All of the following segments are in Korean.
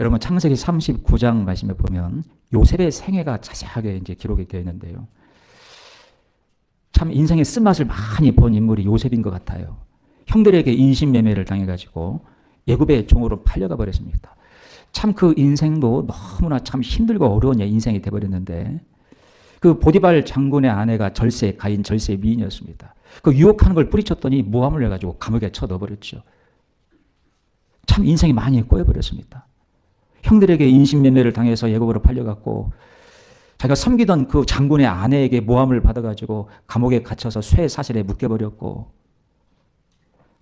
여러분 창세기 39장 말씀에 보면 요셉의 생애가 자세하게 이제 기록이 되어 있는데요. 참 인생의 쓴맛을 많이 본 인물이 요셉인 것 같아요. 형들에게 인신매매를 당해가지고 애굽의 종으로 팔려가 버렸습니다. 참 그 인생도 너무나 참 힘들고 어려운 인생이 돼버렸는데 그 보디발 장군의 아내가 가인 절세의 미인이었습니다. 그 유혹하는 걸 뿌리쳤더니 모함을 해가지고 감옥에 쳐넣어버렸죠. 참 인생이 많이 꼬여버렸습니다. 형들에게 인신매매를 당해서 애굽으로 팔려갔고 자기가 섬기던 그 장군의 아내에게 모함을 받아가지고 감옥에 갇혀서 쇠사슬에 묶여버렸고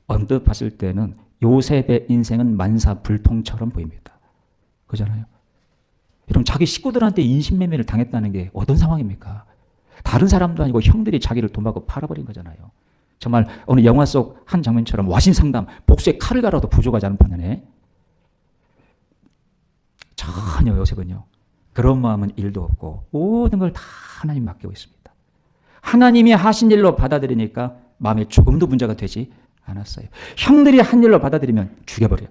언뜻 봤을 때는 요셉의 인생은 만사불통처럼 보입니다. 그잖아요. 여러분 자기 식구들한테 인신매매를 당했다는 게 어떤 상황입니까? 다른 사람도 아니고 형들이 자기를 돈 받고 팔아버린 거잖아요. 정말 어느 영화 속 한 장면처럼 와신상담 복수에 칼을 갈아도 부족하지 않은 판단에 전혀 요셉은요. 그런 마음은 일도 없고 모든 걸 다 하나님 맡기고 있습니다. 하나님이 하신 일로 받아들이니까 마음에 조금도 문제가 되지 않았어요. 형들이 한 일로 받아들이면 죽여버려요.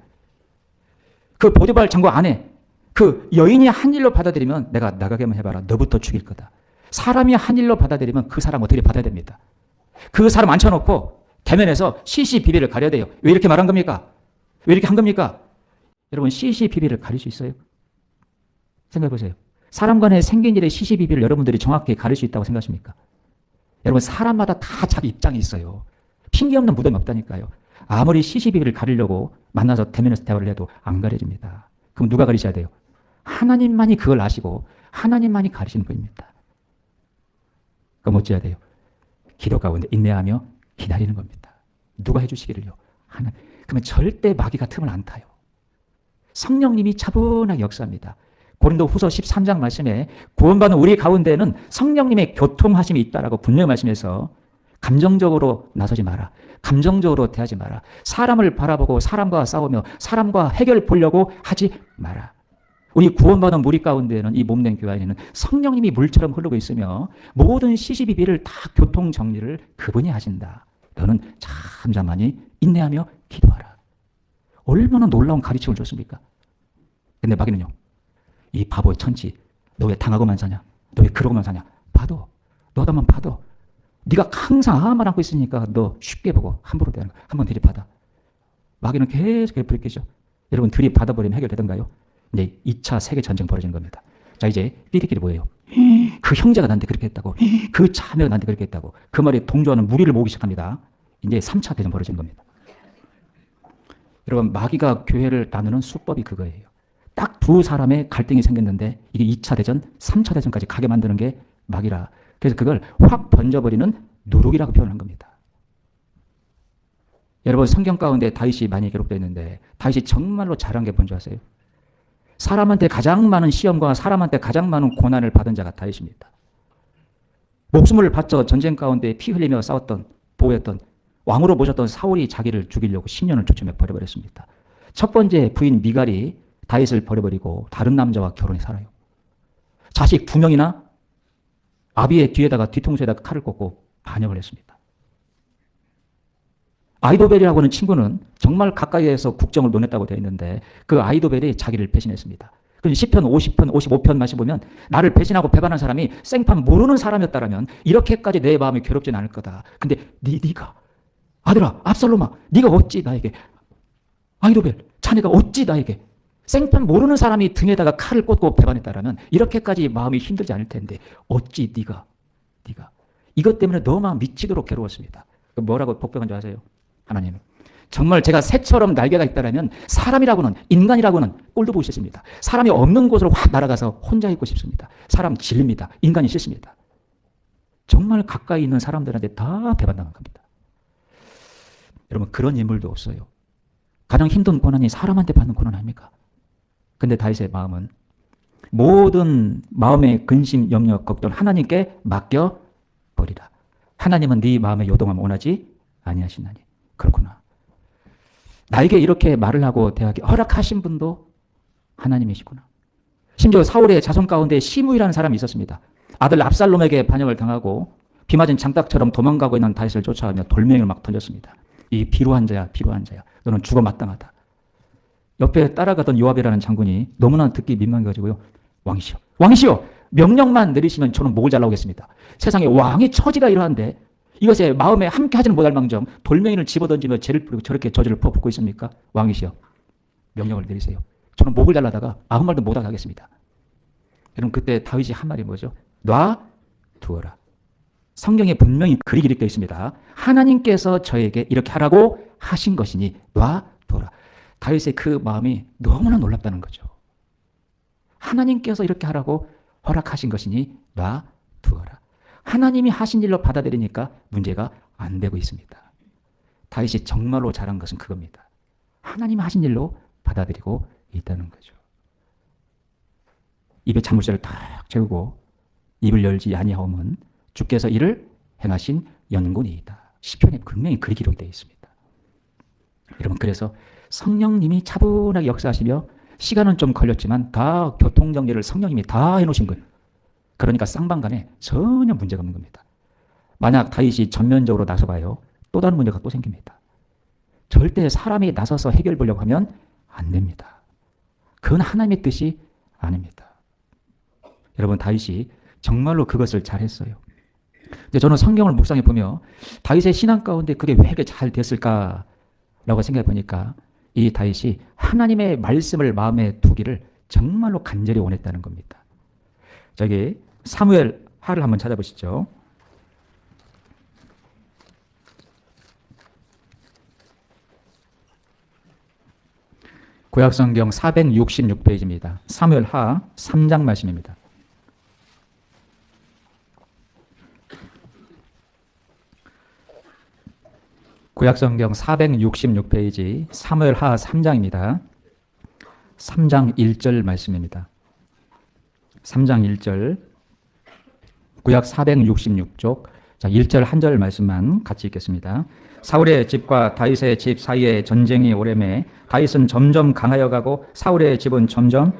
그 보디발 장군 아내 그 여인이 한 일로 받아들이면 내가 나가게만 해봐라. 너부터 죽일 거다. 사람이 한 일로 받아들이면 그 사람 어떻게 받아야 됩니다. 그 사람 앉혀놓고 대면에서 시시비비를 가려야 돼요. 왜 이렇게 말한 겁니까? 왜 이렇게 한 겁니까? 여러분 시시비비를 가릴 수 있어요? 생각해 보세요. 사람 간에 생긴 일의 시시비비를 여러분들이 정확히 가릴 수 있다고 생각하십니까? 여러분 사람마다 다 자기 입장이 있어요. 핑계 없는 무덤이 없다니까요. 아무리 시시비비를 가리려고 만나서 대면에서 대화를 해도 안 가려집니다. 그럼 누가 가리셔야 돼요? 하나님만이 그걸 아시고 하나님만이 가리시는 분입니다. 그럼 어찌해야 돼요? 기도 가운데 인내하며 기다리는 겁니다. 누가 해주시기를요? 하나님. 그러면 절대 마귀가 틈을 안 타요. 성령님이 차분하게 역사합니다. 고린도후서 13장 말씀에 구원받은 우리 가운데는 성령님의 교통하심이 있다라고 분명히 말씀해서 감정적으로 나서지 마라. 감정적으로 대하지 마라. 사람을 바라보고 사람과 싸우며 사람과 해결 보려고 하지 마라. 우리 구원받은 무리 가운데는 이 몸된 교회 안에는 성령님이 물처럼 흐르고 있으며 모든 시시비비를 다 교통 정리를 그분이 하신다. 너는 잠잠하니 인내하며 기도하라. 얼마나 놀라운 가르침을 줬습니까? 근데 마귀는요. 이 바보의 천치. 너 왜 당하고만 사냐? 너 왜 그러고만 사냐? 봐도. 너다만 봐도. 네가 항상 아만 안고 있으니까 너 쉽게 보고 함부로 대하는 거야. 한번 들이받아. 마귀는 계속 부리끼죠. 여러분 들이받아버리면 해결되던가요? 이제 2차 세계전쟁 벌어지는 겁니다. 자 이제 삐리끼리 뭐예요? 그 형제가 나한테 그렇게 했다고. 그 자매가 나한테 그렇게 했다고. 그 말에 동조하는 무리를 모으기 시작합니다. 이제 3차 대전 벌어지는 겁니다. 여러분 마귀가 교회를 나누는 수법이 그거예요. 딱 두 사람의 갈등이 생겼는데 이게 2차 대전, 3차 대전까지 가게 만드는 게 마귀라. 그래서 그걸 확 번져버리는 누룩이라고 표현한 겁니다. 여러분 성경 가운데 다윗이 많이 기록되어 있는데 다윗이 정말로 잘한 게 뭔지 아세요? 사람한테 가장 많은 시험과 사람한테 가장 많은 고난을 받은 자가 다윗입니다. 목숨을 바쳐 전쟁 가운데 피 흘리며 싸웠던 보호했던 왕으로 모셨던 사울이 자기를 죽이려고 10년을 쫓으며 버려버렸습니다. 첫 번째 부인 미갈이 다윗을 버려버리고 다른 남자와 결혼해 살아요. 자식 2명이나 아비의 뒤통수에다가 칼을 꽂고 반역을 했습니다. 아이도벨이라고 하는 친구는 정말 가까이에서 국정을 논했다고 되어 있는데 그 아이도벨이 자기를 배신했습니다. 그래서 10편, 50편, 55편 말씀 보면 나를 배신하고 배반한 사람이 생판 모르는 사람이었다라면 이렇게까지 내 마음이 괴롭지는 않을 거다. 근데 네가 아들아 압살롬아 네가 어찌 나에게 아이도벨 자네가 어찌 나에게 생판 모르는 사람이 등에다가 칼을 꽂고 배반했다라면 이렇게까지 마음이 힘들지 않을 텐데 어찌 네가 이것 때문에 너무 미치도록 괴로웠습니다. 뭐라고 복병한 줄 아세요? 하나님 정말 제가 새처럼 날개가 있다라면 사람이라고는 인간이라고는 꼴도 보기 싫습니다. 사람이 없는 곳으로 확 날아가서 혼자 있고 싶습니다. 사람 질립니다. 인간이 싫습니다. 정말 가까이 있는 사람들한테 다 배반당한 겁니다. 여러분 그런 인물도 없어요. 가장 힘든 고난이 사람한테 받는 고난 아닙니까? 근데 다윗의 마음은 모든 마음의 근심, 염려, 걱정 하나님께 맡겨버리라. 하나님은 네 마음의 요동함을 원하지 아니하시나니. 그렇구나. 나에게 이렇게 말을 하고 대하게 허락하신 분도 하나님이시구나. 심지어 사울의 자손 가운데 시므이라는 사람이 있었습니다. 아들 압살롬에게 반역을 당하고 비 맞은 장닭처럼 도망가고 있는 다윗을 쫓아가며 돌멩이를 막 던졌습니다. 이 비루한 자야. 너는 죽어 마땅하다. 옆에 따라가던 요압이라는 장군이 너무나 듣기 민망해가지고요. 왕이시여, 왕이시여, 명령만 내리시면 저는 목을 잘라오겠습니다. 세상에 왕의 처지가 이러한데 이것에 마음에 함께 하지는 못할 망정 돌멩이를 집어던지며 죄를 뿌리고 저렇게 저주를 퍼붓고 있습니까? 왕이시여, 명령을 내리세요. 저는 목을 잘라다가 아무 말도 못하게 하겠습니다. 여러분, 그때 다윗이 한 말이 뭐죠? 놔두어라. 성경에 분명히 그리 기록되어 있습니다. 하나님께서 저에게 이렇게 하라고 하신 것이니 놔두어라. 다윗의 그 마음이 너무나 놀랍다는 거죠. 하나님께서 이렇게 하라고 허락하신 것이니 놔두어라. 하나님이 하신 일로 받아들이니까 문제가 안 되고 있습니다. 다윗이 정말로 잘한 것은 그겁니다. 하나님이 하신 일로 받아들이고 있다는 거죠. 입에 잔물쇠를 탁 채우고 입을 열지 아니하오면 주께서 이를 행하신 연군이이다. 시편에 분명히 그리 기록되어 있습니다. 여러분, 그래서 성령님이 차분하게 역사하시며 시간은 좀 걸렸지만 다 교통정리를 성령님이 다 해놓으신 거예요. 그러니까 쌍방간에 전혀 문제가 없는 겁니다. 만약 다윗이 전면적으로 나서봐요. 또 다른 문제가 또 생깁니다. 절대 사람이 나서서 해결해 보려고 하면 안 됩니다. 그건 하나님의 뜻이 아닙니다. 여러분, 다윗이 정말로 그것을 잘했어요. 근데 저는 성경을 묵상해 보며 다윗의 신앙 가운데 그게 왜 이렇게 잘 됐을까라고 생각해 보니까 이 다윗이 하나님의 말씀을 마음에 두기를 정말로 간절히 원했다는 겁니다. 저기 사무엘 하를 한번 찾아보시죠. 구약성경 466페이지입니다. 사무엘 하 3장 말씀입니다. 구약성경 466페이지 사무엘 하 3장입니다. 3장 1절 말씀입니다. 3장 1절 구약 466쪽 자 1절 한 절 말씀만 같이 읽겠습니다. 사울의 집과 다윗의 집 사이에 전쟁이 오래매 다윗은 점점 강하여 가고 사울의 집은 점점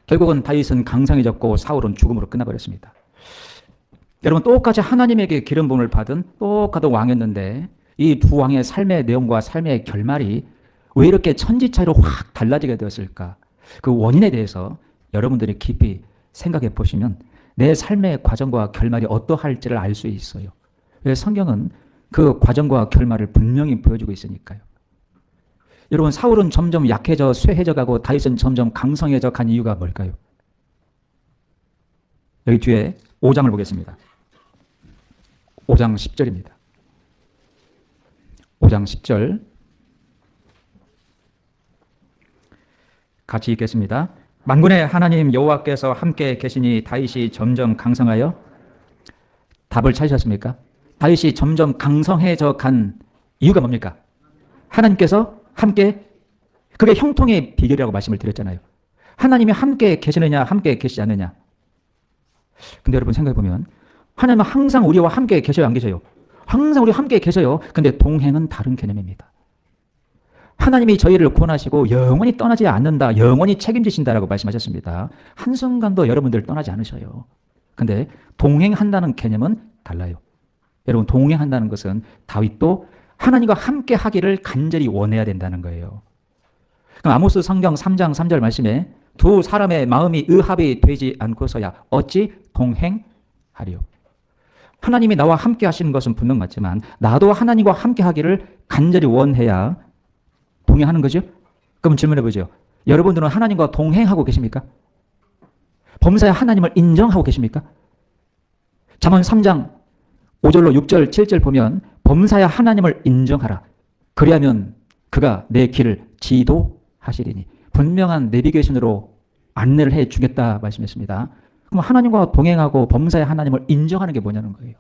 결국은 다윗은 강성해졌고 사울은 죽음으로 끝나버렸습니다. 여러분, 똑같이 하나님에게 기름 부음을 받은 똑같은 왕이었는데 이 두 왕의 삶의 내용과 삶의 결말이 왜 이렇게 천지 차이로 확 달라지게 되었을까? 그 원인에 대해서 여러분들이 깊이 생각해 보시면 내 삶의 과정과 결말이 어떠할지를 알 수 있어요. 왜? 성경은 그 과정과 결말을 분명히 보여주고 있으니까요. 여러분, 사울은 점점 약해져 쇠해져 가고 다윗은 점점 강성해져 간 이유가 뭘까요? 여기 뒤에 5장을 보겠습니다. 5장 10절입니다. 5장 10절 같이 읽겠습니다. 만군의 하나님 여호와께서 함께 계시니 다윗이 점점 강성하여 답을 찾으셨습니까? 다윗이 점점 강성해져 간 이유가 뭡니까? 하나님께서 함께, 그게 형통의 비결이라고 말씀을 드렸잖아요. 하나님이 함께 계시느냐 함께 계시지 않느냐. 근데 여러분 생각해 보면 하나님은 항상 우리와 함께 계셔요, 안 계셔요? 항상 우리와 함께 계셔요. 근데 동행은 다른 개념입니다. 하나님이 저희를 구원하시고 영원히 떠나지 않는다, 영원히 책임지신다라고 말씀하셨습니다. 한순간도 여러분들 떠나지 않으셔요. 근데 동행한다는 개념은 달라요. 여러분, 동행한다는 것은 다윗도 하나님과 함께 하기를 간절히 원해야 된다는 거예요. 그럼 아모스 성경 3장 3절 말씀에 두 사람의 마음이 의합이 되지 않고서야 어찌 동행하리요. 하나님이 나와 함께 하시는 것은 분명 맞지만 나도 하나님과 함께 하기를 간절히 원해야 동행하는 거죠. 그럼 질문해 보죠. 여러분들은 하나님과 동행하고 계십니까? 범사에 하나님을 인정하고 계십니까? 잠언 3장 5절로 6절 7절 보면 범사에 하나님을 인정하라. 그리하면 그가 내 길을 지도하시리니. 분명한 내비게이션으로 안내를 해 주겠다 말씀했습니다. 그럼 하나님과 동행하고 범사에 하나님을 인정하는 게 뭐냐는 거예요.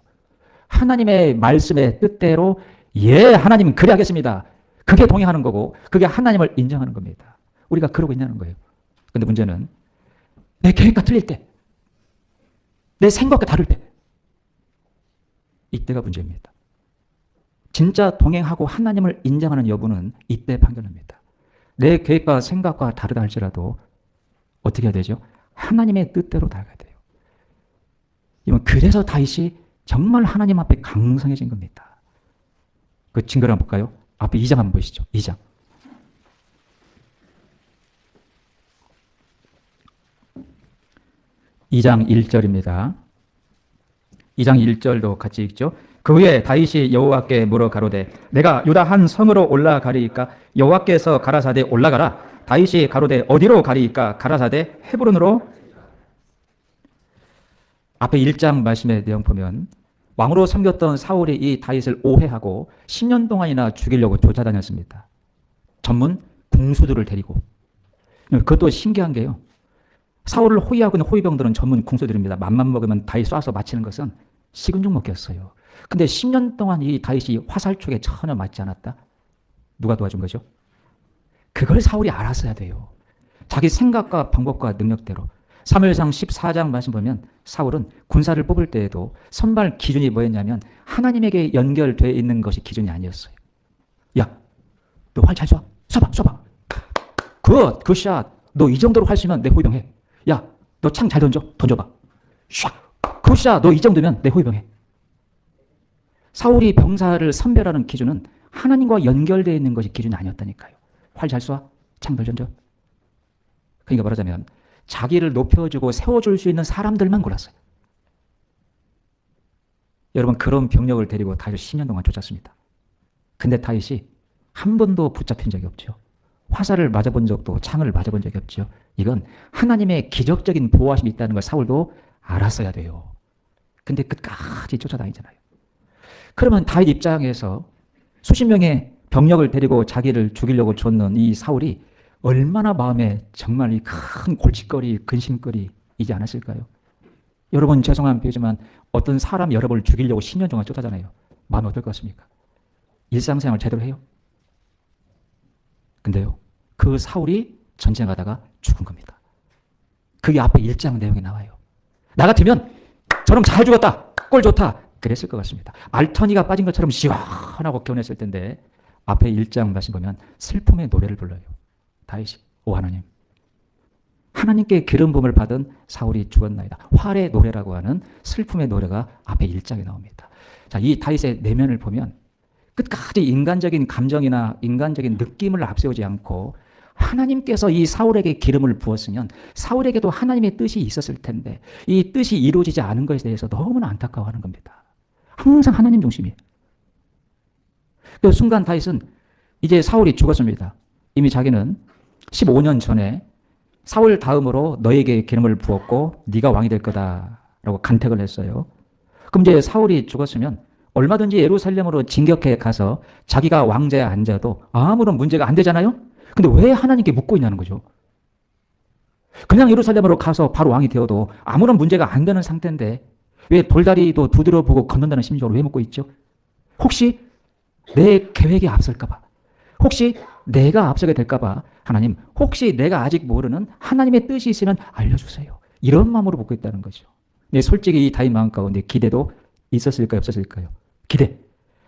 하나님의 말씀의 뜻대로 예, 하나님은 그래 하겠습니다. 그게 동행하는 거고 그게 하나님을 인정하는 겁니다. 우리가 그러고 있냐는 거예요. 그런데 문제는 내 계획과 틀릴 때, 내 생각과 다를 때, 이때가 문제입니다. 진짜 동행하고 하나님을 인정하는 여부는 이때 판결합니다. 내 계획과 생각과 다르다 할지라도 어떻게 해야 되죠? 하나님의 뜻대로 나아가야 돼요. 이건 그래서 다윗이 정말 하나님 앞에 강성해진 겁니다. 그 증거를 한번 볼까요? 앞에 2장 한번 보시죠. 2장. 2장 1절입니다. 2장 1절도 같이 읽죠. 그 후에 다윗이 여호와께 물어 가로되 내가 유다 한 성으로 올라가리이까? 여호와께서 가라사대 올라가라. 다윗이 가로되 어디로 가리이까? 가라사대 헤브론으로. 앞에 1장 말씀의 내용 보면 왕으로 섬겼던 사울이 이 다윗을 오해하고 10년 동안이나 죽이려고 쫓아다녔습니다. 전문 궁수들을 데리고. 그것도 신기한 게요. 사울을 호위하고 있는 호위병들은 전문 궁수들입니다. 맘만 먹으면 다윗 쏴서 마치는 것은 식은 죽 먹기였어요. 근데 10년 동안 이 다윗이 화살촉에 전혀 맞지 않았다? 누가 도와준 거죠? 그걸 사울이 알았어야 돼요. 자기 생각과 방법과 능력대로. 사무엘상 14장 말씀 보면 사울은 군사를 뽑을 때에도 선발 기준이 뭐였냐면 하나님에게 연결되어 있는 것이 기준이 아니었어요. 야, 너 활 잘 쏴. 쏴봐. 굿샷. 너 이 정도로 활 쏘면 내 호위병해. 야, 너 창 잘 던져봐. 샥. 굿샷. 너 이 정도면 내 호위병해. 사울이 병사를 선별하는 기준은 하나님과 연결되어 있는 것이 기준이 아니었다니까요. 활 잘 쏴. 창 잘 던져. 그러니까 말하자면 자기를 높여주고 세워줄 수 있는 사람들만 골랐어요. 여러분, 그런 병력을 데리고 다윗을 10년 동안 쫓았습니다. 근데 다윗이 한 번도 붙잡힌 적이 없죠. 화살을 맞아본 적도 창을 맞아본 적이 없죠. 이건 하나님의 기적적인 보호하심이 있다는 걸 사울도 알았어야 돼요. 근데 끝까지 쫓아다니잖아요. 그러면 다윗 입장에서 수십 명의 병력을 데리고 자기를 죽이려고 쫓는 이 사울이 얼마나 마음에 정말 이 큰 골칫거리, 근심거리이지 않았을까요? 여러분, 죄송한 표지만 어떤 사람 여러분을 죽이려고 10년 동안 쫓아잖아요. 마음이 어떨 것 같습니까? 일상생활 제대로 해요? 근데요, 그 사울이 전쟁하다가 죽은 겁니다. 그게 앞에 1장 내용에 나와요. 나 같으면 저놈 잘 죽었다, 꼴 좋다 그랬을 것 같습니다. 알터니가 빠진 것처럼 시원하고 개운했을 텐데 앞에 1장 말씀 보면 슬픔의 노래를 불러요. 다윗이 오 하나님, 하나님께 기름 부음을 받은 사울이 죽었나이다. 활의 노래라고 하는 슬픔의 노래가 앞에 1장에 나옵니다. 자, 이 다윗의 내면을 보면 끝까지 인간적인 감정이나 인간적인 느낌을 앞세우지 않고 하나님께서 이 사울에게 기름을 부었으면 사울에게도 하나님의 뜻이 있었을 텐데 이 뜻이 이루어지지 않은 것에 대해서 너무나 안타까워하는 겁니다. 항상 하나님 중심이에요. 그 순간 다윗은 이제 사울이 죽었습니다. 이미 자기는 15년 전에 사울 다음으로 너에게 기름을 부었고 네가 왕이 될 거다라고 간택을 했어요. 그럼 이제 사울이 죽었으면 얼마든지 예루살렘으로 진격해 가서 자기가 왕자에 앉아도 아무런 문제가 안 되잖아요. 근데 왜 하나님께 묻고 있냐는 거죠. 그냥 예루살렘으로 가서 바로 왕이 되어도 아무런 문제가 안 되는 상태인데 왜 돌다리도 두드려 보고 걷는다는 심정으로 왜 묻고 있죠? 혹시 내 계획이 앞설까 봐, 혹시 내가 앞서게 될까 봐, 하나님 혹시 내가 아직 모르는 하나님의 뜻이 있으면 알려주세요. 이런 마음으로 묻고 있다는 거죠. 네, 솔직히 이 다윗 마음 가운데 기대도 있었을까요, 없었을까요? 기대.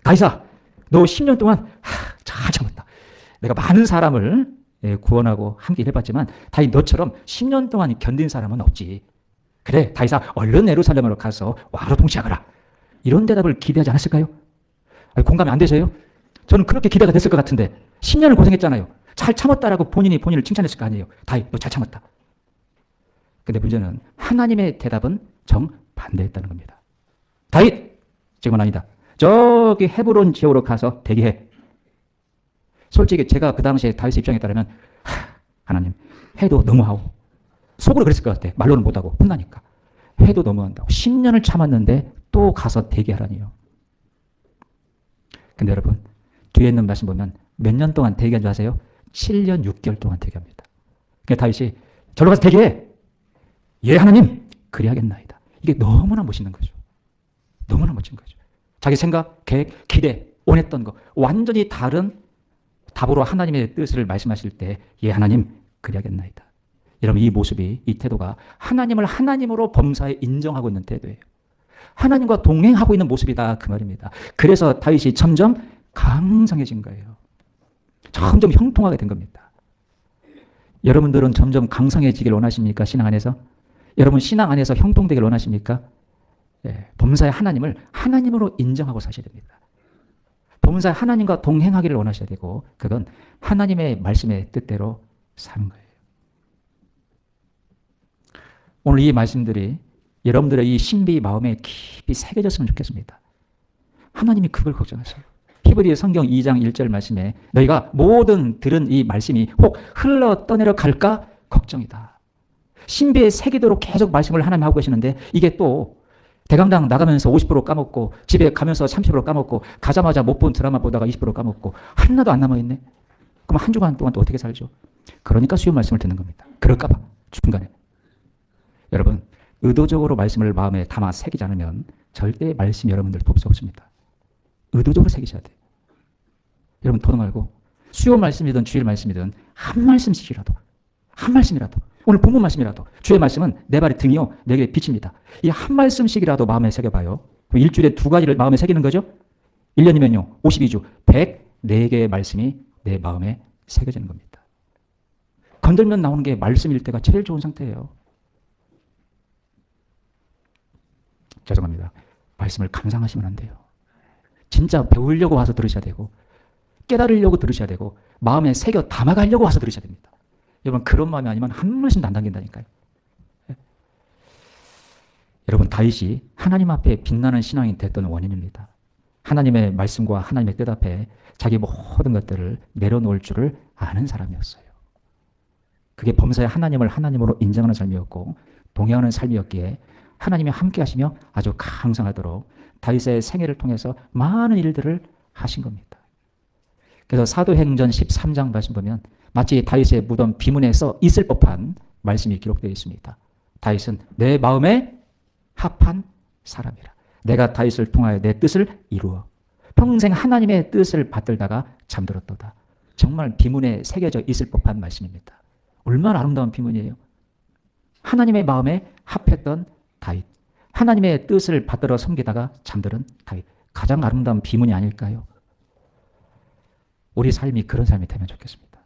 다윗아, 너 10년 동안 잘 참았다. 내가 많은 사람을 구원하고 함께 일해봤지만 다윗 너처럼 10년 동안 견딘 사람은 없지. 그래, 다윗아, 얼른 예루살렘으로 가서 왕으로 통치하거라. 이런 대답을 기대하지 않았을까요? 공감이 안 되세요? 저는 그렇게 기대가 됐을 것 같은데 10년을 고생했잖아요. 잘 참았다라고 본인을 칭찬했을 거 아니에요. 다윗, 너 잘 참았다. 근데 문제는 하나님의 대답은 정반대했다는 겁니다. 다윗, 지금은 아니다. 저기 헤브론 지역으로 가서 대기해. 솔직히 제가 그 당시에 다윗의 입장에 따르면 하나님, 해도 너무하고, 속으로 그랬을 것 같아. 말로는 못하고 혼나니까. 해도 너무한다고. 10년을 참았는데 또 가서 대기하라니요. 근데 여러분, 뒤에 있는 말씀 보면 몇 년 동안 대기한 줄 아세요? 7년 6개월 동안 대기합니다. 그러니까 다윗이 저로 가서 대기해. 예, 하나님, 그리하겠나이다. 이게 너무나 멋있는 거죠. 너무나 멋진 거죠. 자기 생각, 계획, 기대, 원했던 거 완전히 다른 답으로 하나님의 뜻을 말씀하실 때 예, 하나님, 그리하겠나이다. 여러분, 이 모습이, 이 태도가 하나님을 하나님으로 범사에 인정하고 있는 태도예요. 하나님과 동행하고 있는 모습이다, 그 말입니다. 그래서 다윗이 점점 강성해진 거예요. 점점 형통하게 된 겁니다. 여러분들은 점점 강성해지길 원하십니까? 신앙 안에서? 여러분, 신앙 안에서 형통되길 원하십니까? 예, 범사의 하나님을 하나님으로 인정하고 사셔야 됩니다. 범사의 하나님과 동행하기를 원하셔야 되고 그건 하나님의 말씀의 뜻대로 사는 거예요. 오늘 이 말씀들이 여러분들의 이 신비 마음에 깊이 새겨졌으면 좋겠습니다. 하나님이 그걸 걱정하세요. 히브리 성경 2장 1절 말씀에 너희가 모든 들은 이 말씀이 혹 흘러 떠내려 갈까 걱정이다. 신비에 새기도록 계속 말씀을 하나님 하고 계시는데 이게 또 대강당 나가면서 50% 까먹고 집에 가면서 30% 까먹고 가자마자 못 본 드라마 보다가 20% 까먹고 하나도 안 남아있네. 그럼 한 주간 동안 또 어떻게 살죠? 그러니까 수요 말씀을 듣는 겁니다. 그럴까 봐 중간에. 여러분 의도적으로 말씀을 마음에 담아 새기지 않으면 절대 말씀 여러분들 볼 수 없습니다. 의도적으로 새기셔야 돼요. 여러분 토도 말고 수요 말씀이든 주일 말씀이든 한 말씀씩이라도 한 말씀이라도 오늘 본문 말씀이라도 주의 말씀은 내 발의 등이요 내게 빛입니다. 이 한 말씀씩이라도 마음에 새겨봐요. 그럼 일주일에 2가지를 마음에 새기는 거죠. 1년이면요 52주 104개의 말씀이 내 마음에 새겨지는 겁니다. 건들면 나오는 게 말씀일 때가 제일 좋은 상태예요. 죄송합니다. 말씀을 감상하시면 안 돼요. 진짜 배우려고 와서 들으셔야 되고 깨달으려고 들으셔야 되고 마음에 새겨 담아가려고 와서 들으셔야 됩니다. 여러분 그런 마음이 아니면 한 말씀도 안 담긴다니까요. 여러분 다윗이 하나님 앞에 빛나는 신앙이 됐던 원인입니다. 하나님의 말씀과 하나님의 뜻 앞에 자기 모든 것들을 내려놓을 줄을 아는 사람이었어요. 그게 범사에 하나님을 하나님으로 인정하는 삶이었고 동행하는 삶이었기에 하나님이 함께 하시며 아주 강성하도록 다윗의 생애를 통해서 많은 일들을 하신 겁니다. 그래서 사도행전 13장 말씀 보면 마치 다윗의 무덤 비문에 써 있을 법한 말씀이 기록되어 있습니다. 다윗은 내 마음에 합한 사람이라. 내가 다윗을 통하여 내 뜻을 이루어 평생 하나님의 뜻을 받들다가 잠들었도다. 정말 비문에 새겨져 있을 법한 말씀입니다. 얼마나 아름다운 비문이에요. 하나님의 마음에 합했던 다윗. 하나님의 뜻을 받들어 섬기다가 잠들은 다윗. 가장 아름다운 비문이 아닐까요? 우리 삶이 그런 삶이 되면 좋겠습니다.